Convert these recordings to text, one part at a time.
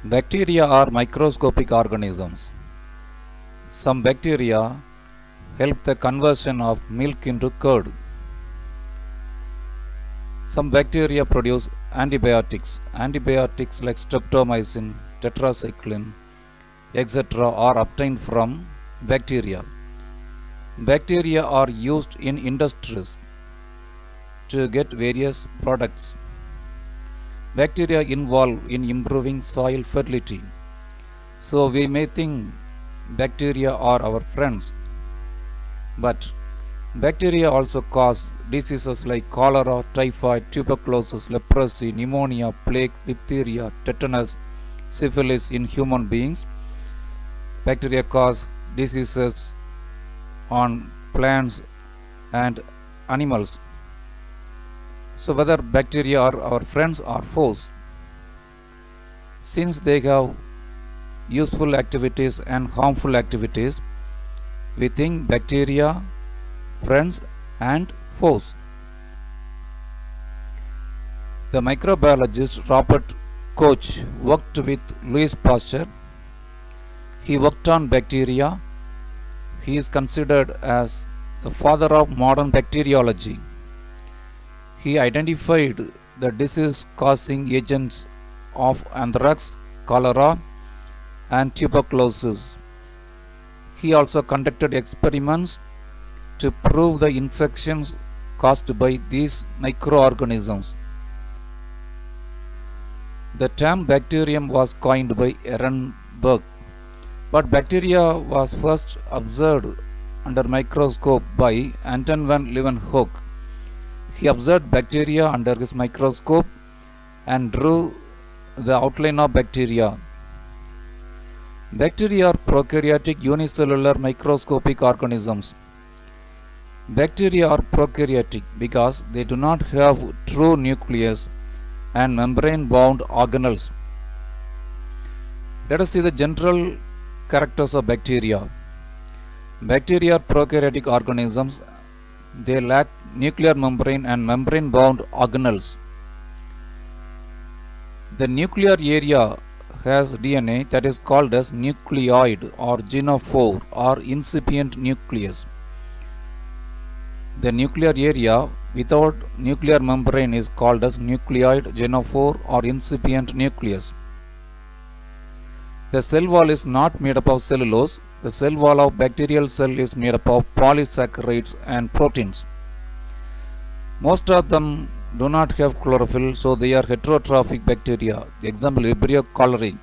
Bacteria are microscopic organisms. Some bacteria help the conversion of milk into curd. Some bacteria produce antibiotics. Antibiotics like streptomycin, tetracycline, etc. are obtained from bacteria. Bacteria are used in industries to get various products. Bacteria involved in improving soil fertility. So we may think bacteria are our friends, but bacteria also cause diseases like cholera, typhoid, tuberculosis, leprosy, pneumonia, plague, diphtheria, tetanus, syphilis in human beings. Bacteria cause diseases on plants and animals. So whether bacteria are our friends or foes, since they have useful activities and harmful activities, we think bacteria, friends and foes. The microbiologist Robert Koch worked with Louis Pasteur. He worked on bacteria. He is considered as the father of modern bacteriology. He identified the disease-causing agents of anthrax, cholera, and tuberculosis. He also conducted experiments to prove the infections caused by these microorganisms. The term bacterium was coined by Ehrenberg, but bacteria was first observed under microscope by Anton van Leeuwenhoek. He observed bacteria under his microscope and drew the outline of bacteria. Bacteria are prokaryotic unicellular microscopic organisms. Bacteria are prokaryotic because they do not have true nucleus and membrane-bound organelles. Let us see the general characters of bacteria. Bacteria are prokaryotic organisms. They lack nuclear membrane and membrane-bound organelles. The nuclear area has DNA that is called as nucleoid or genophore or incipient nucleus. The nuclear area without nuclear membrane is called as nucleoid, genophore or incipient nucleus. The cell wall is not made up of cellulose. The cell wall of bacterial cell is made up of polysaccharides and proteins. Most of them do not have chlorophyll, so they are heterotrophic bacteria. Example, Vibrio cholerae.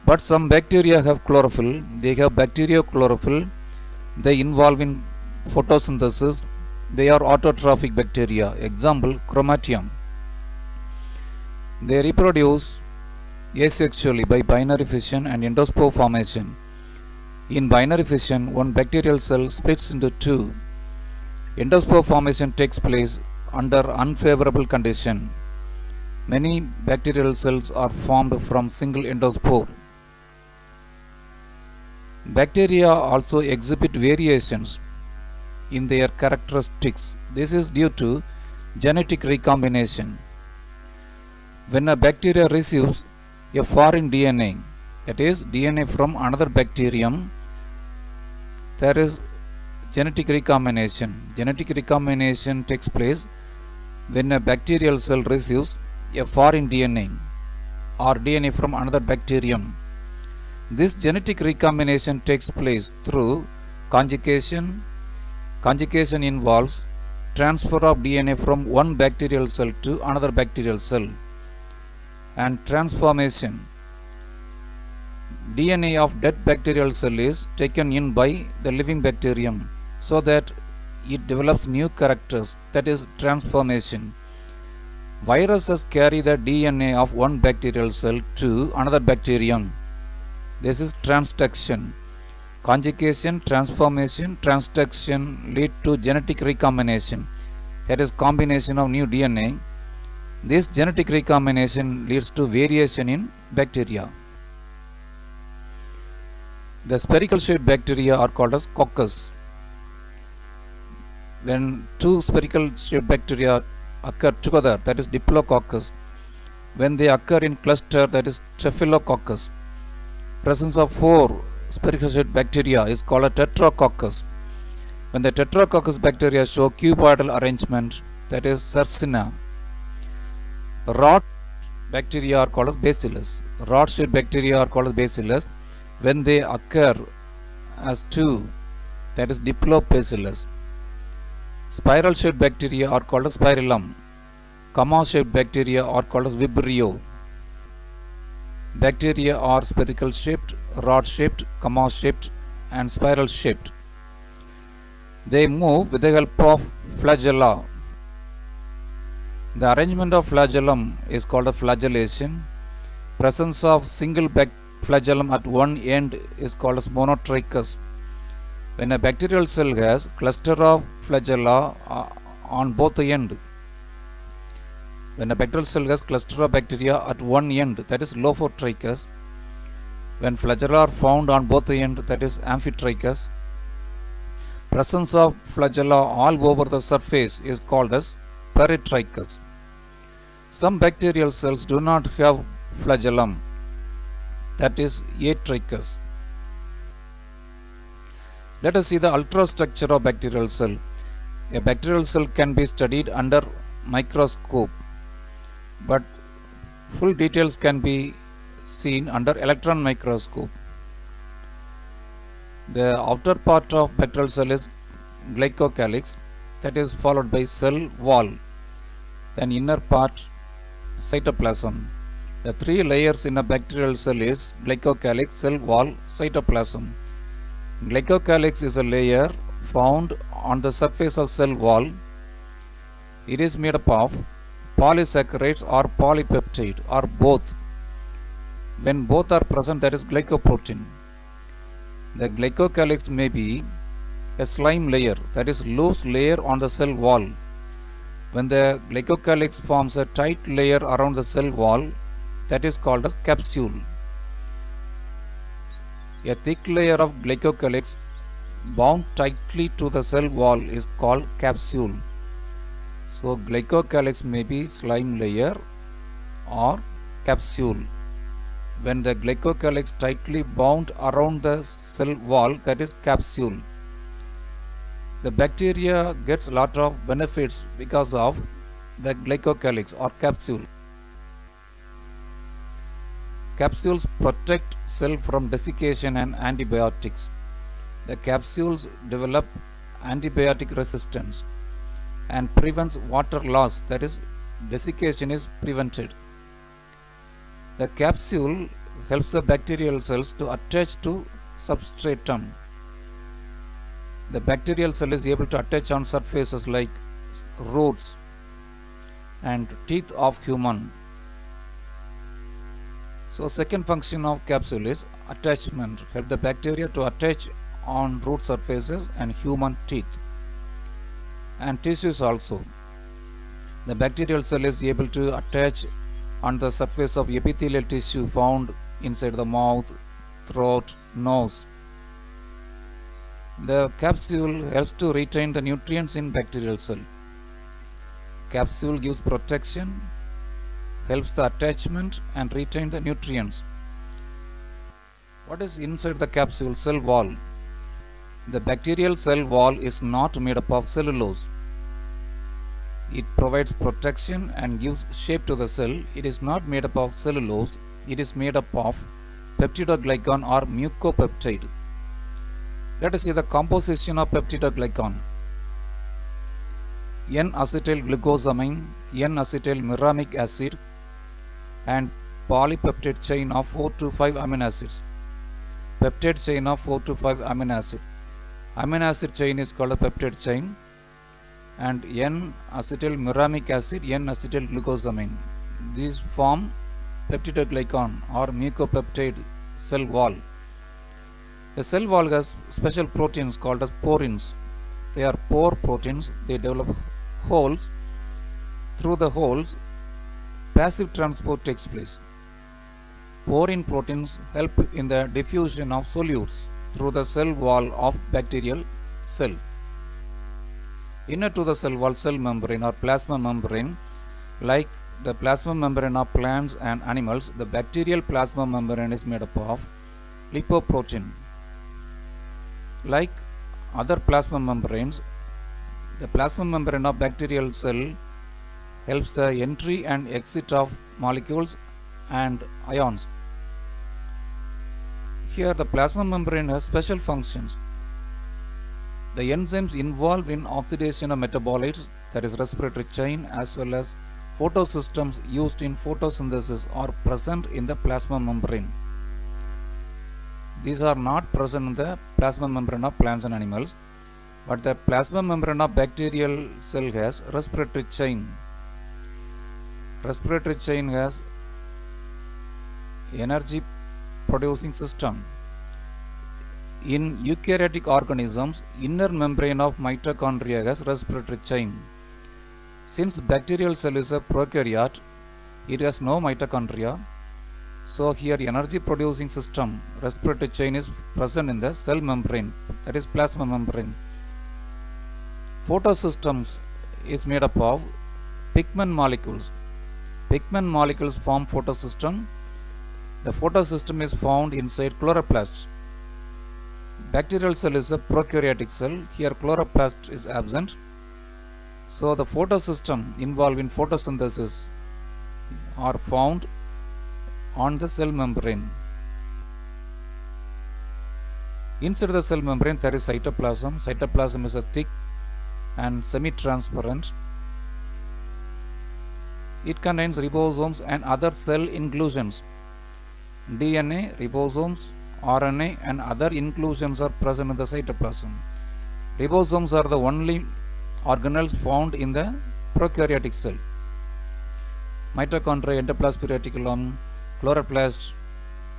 But some bacteria have chlorophyll. They have bacteriochlorophyll. They involve in photosynthesis. They are autotrophic bacteria. Example, Chromatium. They reproduce asexually by binary fission and endospore formation. In binary fission, one bacterial cell splits into two. Endospore formation takes place under unfavorable condition. Many bacterial cells are formed from single endospore. Bacteria also exhibit variations in their characteristics. This is due to genetic recombination. When a bacteria receives a foreign DNA, that is DNA from another bacterium, there is genetic recombination. Genetic recombination takes place when a bacterial cell receives a foreign DNA or DNA from another bacterium. This genetic recombination takes place through conjugation. Conjugation involves transfer of DNA from one bacterial cell to another bacterial cell. And transformation. DNA of dead bacterial cell is taken in by the living bacterium so that it develops new characters, that is transformation. Viruses carry the DNA of one bacterial cell to another bacterium. This is transduction. Conjugation, transformation, transduction lead to genetic recombination, that is combination of new DNA. This genetic recombination leads to variation in bacteria. The spherical shaped bacteria are called as coccus. When two spherical shaped bacteria occur together, that is Diplococcus, when they occur in cluster, that is Staphylococcus. Presence of 4 spherically bacteria is called a Tetracoccus. When the Tetracoccus bacteria show cuboidal arrangement, that is Sarcina. Rod bacteria are called as Bacillus. Rod-shaped bacteria are called as Bacillus when they occur as 2, that is Diplobacillus. Spiral-shaped bacteria are called as Spirillum. Comma-shaped bacteria are called as Vibrio. Bacteria are spherical shaped, rod shaped, comma shaped, and spiral shaped. They move with the help of flagella. The arrangement of flagellum is called a flagellation. Presence of single flagellum at one end is called as monotrichous. When a bacterial cell has cluster of flagella on both ends, when a bacterial cell has cluster of bacteria at one end, that is lophotrichous. When flagella are found on both ends, that is amphitrichous. Presence of flagella all over the surface is called as peritrichous. Some bacterial cells do not have flagellum, that is atrichous. Let us see the ultrastructure of bacterial cell. A bacterial cell can be studied under microscope, but full details can be seen under electron microscope. The outer part of bacterial cell is glycocalyx, that is followed by cell wall, then inner part cytoplasm. The 3 layers in a bacterial cell is glycocalyx, cell wall, cytoplasm. Glycocalyx is a layer found on the surface of cell wall. It is made up of polysaccharides or polypeptide or both. When both are present, that is glycoprotein. The glycocalyx may be a slime layer, that is loose layer on the cell wall. When the glycocalyx forms a tight layer around the cell wall, that is called as capsule. A thick layer of glycocalyx bound tightly to the cell wall is called capsule. So glycocalyx may be slime layer or capsule. When the glycocalyx tightly bound around the cell wall, that is capsule. The bacteria gets a lot of benefits because of the glycocalyx or capsule. Capsules protect cell from desiccation and antibiotics. The capsules develop antibiotic resistance and prevents water loss, that is desiccation is prevented. The capsule helps the bacterial cells to attach to substratum. The bacterial cell is able to attach on surfaces like roots and teeth of human. So second function of capsule is attachment, help the bacteria to attach on root surfaces and human teeth and tissues also. The bacterial cell is able to attach on the surface of epithelial tissue found inside the mouth, throat, nose. The capsule helps to retain the nutrients in bacterial cell. Capsule gives protection, helps the attachment and retain the nutrients. What is inside the capsule? Cell wall. The bacterial cell wall is not made up of cellulose. It provides protection and gives shape to the cell. It is not made up of cellulose. It is made up of peptidoglycan or mucopeptide. Let us see the composition of peptidoglycan. N-acetyl glucosamine, N-acetyl muramic acid, and polypeptide chain of 4 to 5 amino acids. Peptide chain of 4 to 5 amino acid. Amino acid chain is called a peptide chain, and N-acetyl muramic acid, N-acetyl glucosamine. These form peptidoglycan or mucopeptide cell wall. The cell wall has special proteins called as porins. They are pore proteins. They develop holes. Through the holes, passive transport takes place. Porine proteins help in the diffusion of solutes through the cell wall of bacterial cell. Inner to the cell wall, cell membrane or plasma membrane, like the plasma membrane of plants and animals, the bacterial plasma membrane is made up of lipoprotein. Like other plasma membranes, the plasma membrane of bacterial cell helps the entry and exit of molecules and ions. Here the plasma membrane has special functions. The enzymes involved in oxidation of metabolites, that is respiratory chain, as well as photosystems used in photosynthesis are present in the plasma membrane. These are not present in the plasma membrane of plants and animals, but the plasma membrane of bacterial cell has respiratory chain. Respiratory chain has energy producing system. In eukaryotic organisms, inner membrane of mitochondria has respiratory chain. Since bacterial cell is a prokaryote, it has no mitochondria. So here energy producing system, respiratory chain, is present in the cell membrane, that is plasma membrane. Photosystems is made up of pigment molecules. Pigment molecules form photosystem. The photosystem is found inside chloroplast. Bacterial cell is a prokaryotic cell. Here chloroplast is absent. So the photosystem involved in photosynthesis are found on the cell membrane. Inside the cell membrane there is cytoplasm. Cytoplasm is a thick and semi-transparent. It contains ribosomes and other cell inclusions. DNA, ribosomes, RNA and other inclusions are present in the cytoplasm. Ribosomes are the only organelles found in the prokaryotic cell. Mitochondria, endoplasmic reticulum, chloroplast,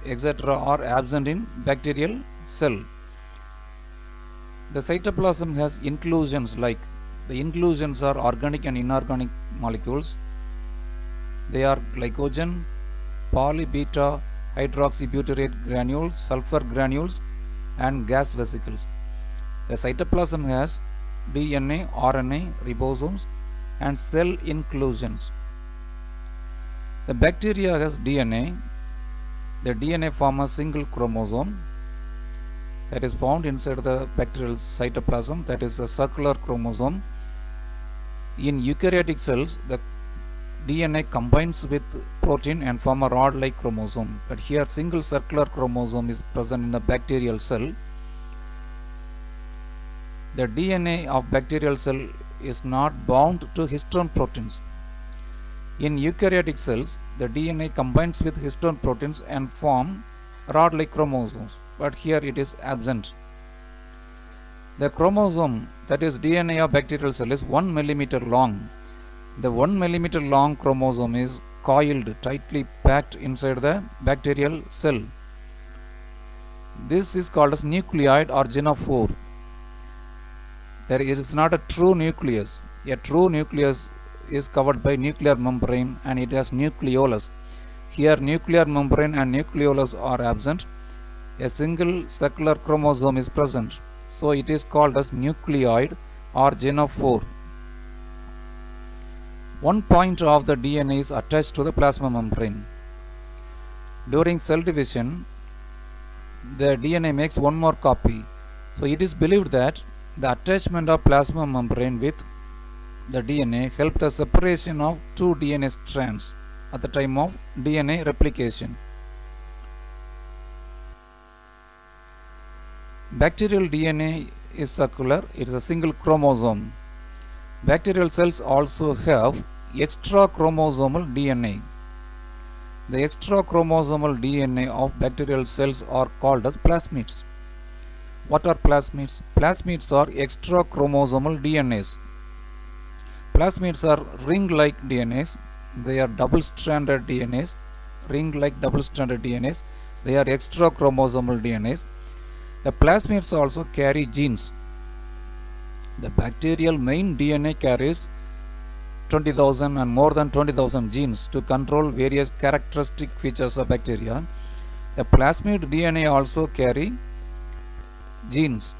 etc. are absent in bacterial cell. The cytoplasm has inclusions, like the inclusions are organic and inorganic molecules. They are glycogen, poly beta hydroxybutyrate granules, sulfur granules and gas vesicles. The cytoplasm has DNA, RNA, ribosomes and cell inclusions. The bacteria has DNA. The DNA forms a single chromosome that is found inside the bacterial cytoplasm, that is a circular chromosome. In eukaryotic cells, the DNA combines with protein and form a rod-like chromosome, but here single circular chromosome is present in a bacterial cell. The DNA of bacterial cell is not bound to histone proteins. In eukaryotic cells, the DNA combines with histone proteins and form rod-like chromosomes, but here it is absent. The chromosome, that is DNA of bacterial cell, is 1 millimeter long. The 1 millimeter long chromosome is coiled, tightly packed inside the bacterial cell. This is called as nucleoid or genophore. There is not a true nucleus. A true nucleus is covered by nuclear membrane and it has nucleolus. Here nuclear membrane and nucleolus are absent. A single circular chromosome is present. So it is called as nucleoid or genophore. One point of the DNA is attached to the plasma membrane. During cell division, the DNA makes one more copy. So it is believed that the attachment of plasma membrane with the DNA helped the separation of two DNA strands at the time of DNA replication. Bacterial DNA is circular. It is a single chromosome. Bacterial cells also have extra chromosomal DNA. The extra chromosomal DNA of bacterial cells are called as plasmids. What are plasmids? Plasmids are extra chromosomal DNAs. Plasmids are ring-like DNAs. They are double-stranded DNAs. Ring-like double-stranded DNAs. They are extra chromosomal DNAs. The plasmids also carry genes. The bacterial main DNA carries 20,000 and more than 20,000 genes to control various characteristic features of bacteria. The plasmid DNA also carry genes.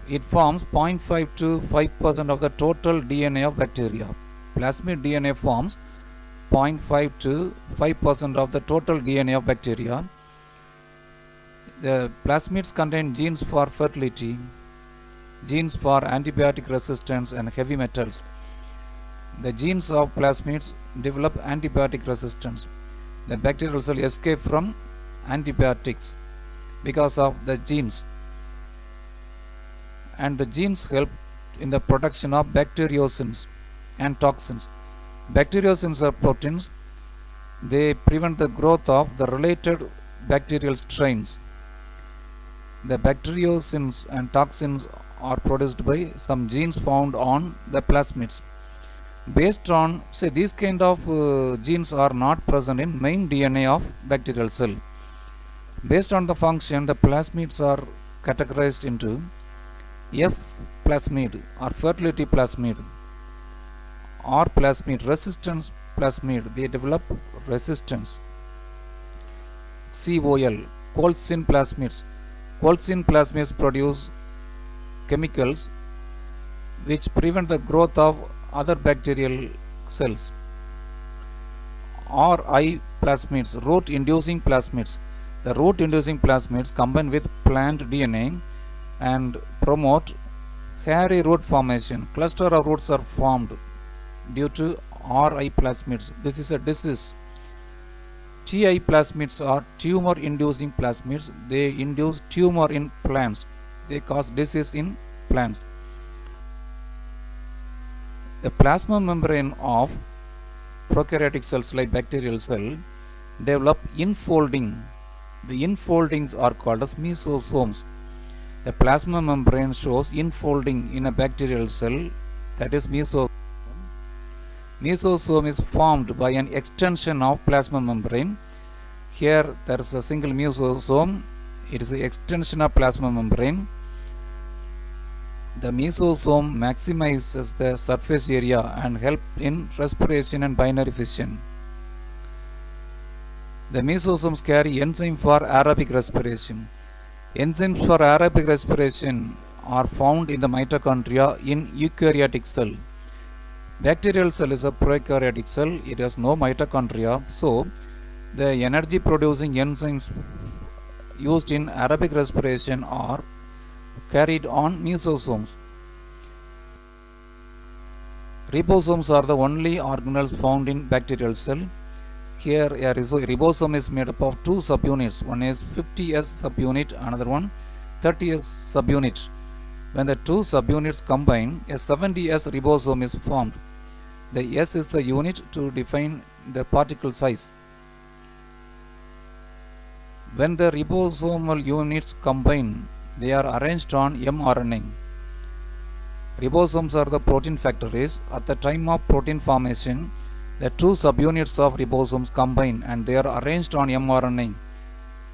It forms 0.5 to 5% of the total DNA of bacteria. Plasmid DNA forms 0.5 to 5% of the total DNA of bacteria. The plasmids contain genes for fertility, genes for antibiotic resistance and heavy metals. The genes of plasmids develop antibiotic resistance. The bacterial cell escape from antibiotics because of the genes, and the genes help in the production of bacteriocins and toxins. Bacteriocins are proteins. They prevent the growth of the related bacterial strains. The bacteriocins and toxins are produced by some genes found on the plasmids. Based on, say, these kind of genes are not present in main DNA of bacterial cell. Based on the function, the plasmids are categorized into F plasmid or fertility plasmid, or plasmid resistance plasmid. They develop resistance. COL, colchicine plasmids. Colchicine plasmids produce chemicals which prevent the growth of other bacterial cells. RI plasmids, root inducing plasmids. The root inducing plasmids combine with plant DNA and promote hairy root formation. Cluster of roots are formed due to RI plasmids. This is a disease. TI plasmids are tumor inducing plasmids. They induce tumor in plants. They cause disease in plants. The plasma membrane of prokaryotic cells like bacterial cell develop infolding. The infoldings are called as mesosomes. The plasma membrane shows infolding in a bacterial cell, that is mesosome. Mesosome is formed by an extension of plasma membrane. Here there is a single mesosome. It is an extension of plasma membrane. The mesosome maximizes the surface area and help in respiration and binary fission. The mesosomes carry enzymes for aerobic respiration. Enzymes for aerobic respiration are found in the mitochondria in eukaryotic cell. Bacterial cell is a prokaryotic cell. It has no mitochondria. So, the energy producing enzymes used in aerobic respiration are carried on mesosomes. Ribosomes are the only organelles found in bacterial cell. Here a ribosome is made up of two subunits. One is 50S subunit, another one 30S subunit. When the two subunits combine, a 70S ribosome is formed. The S is the unit to define the particle size. When the ribosomal units combine, they are arranged on mRNA. Ribosomes are the protein factories. At the time of protein formation, the two subunits of ribosomes combine and they are arranged on mRNA.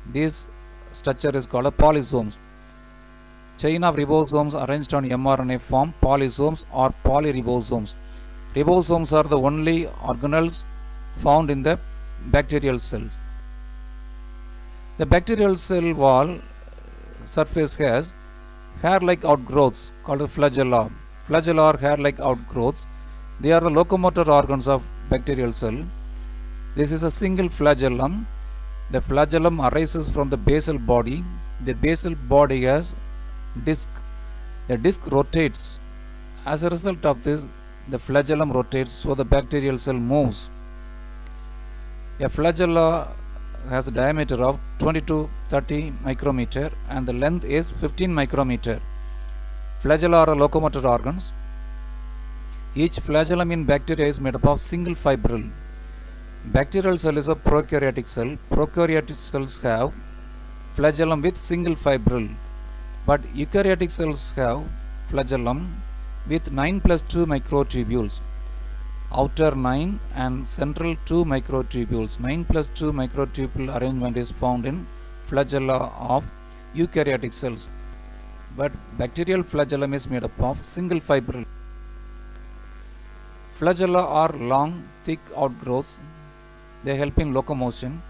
This structure is called a polysomes. Chain of ribosomes arranged on mRNA form polysomes or polyribosomes. Ribosomes are the only organelles found in the bacterial cells. The bacterial cell wall surface has hair-like outgrowths called flagella. Flagella are hair-like outgrowths. They are the locomotor organs of bacterial cell. This is a single flagellum. The flagellum arises from the basal body. The basal body has disc. The disc rotates. As a result of this, the flagellum rotates, so the bacterial cell moves. A flagella has a diameter of 20 to 30 micrometer and the length is 15 micrometer. Flagella are locomotor organs. Each flagellum in bacteria is made up of single fibril. Bacterial cell is a prokaryotic cell. Prokaryotic cells have flagellum with single fibril, but eukaryotic cells have flagellum with 9 plus 2 microtubules. Outer 9 and central 2 microtubules. 9 plus 2 microtubule arrangement is found in flagella of eukaryotic cells, but bacterial flagellum is made up of single fibril. Flagella are long, thick outgrowths. They help in locomotion.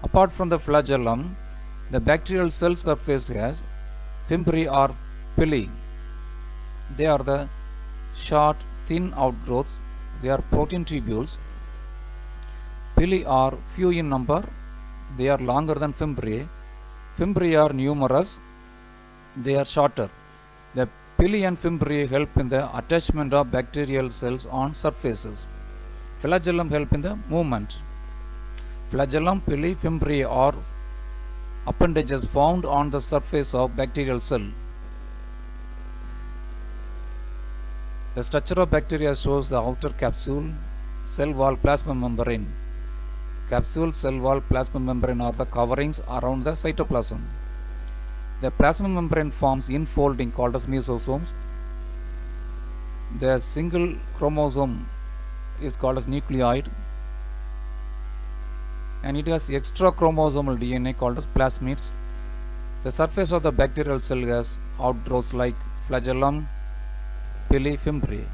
Apart from the flagellum, the bacterial cell surface has fimbriae or pili. They are the short, thin outgrowths They are protein tubules. Pili are few in number. They are longer than fimbriae. Fimbriae are numerous. They are shorter. The pili and fimbriae help in the attachment of bacterial cells on surfaces. Flagellum help in the movement. Flagellum, pili, fimbriae are appendages found on the surface of bacterial cell. The structure of bacteria shows the outer capsule, cell wall, plasma membrane. Capsule, cell wall, plasma membrane are the coverings around the cytoplasm. The plasma membrane forms infolding called as mesosomes. The single chromosome is called as nucleoid, and it has extra chromosomal DNA called as plasmids. The surface of the bacterial cell has outgrowths like flagellum, pili, fimbriae.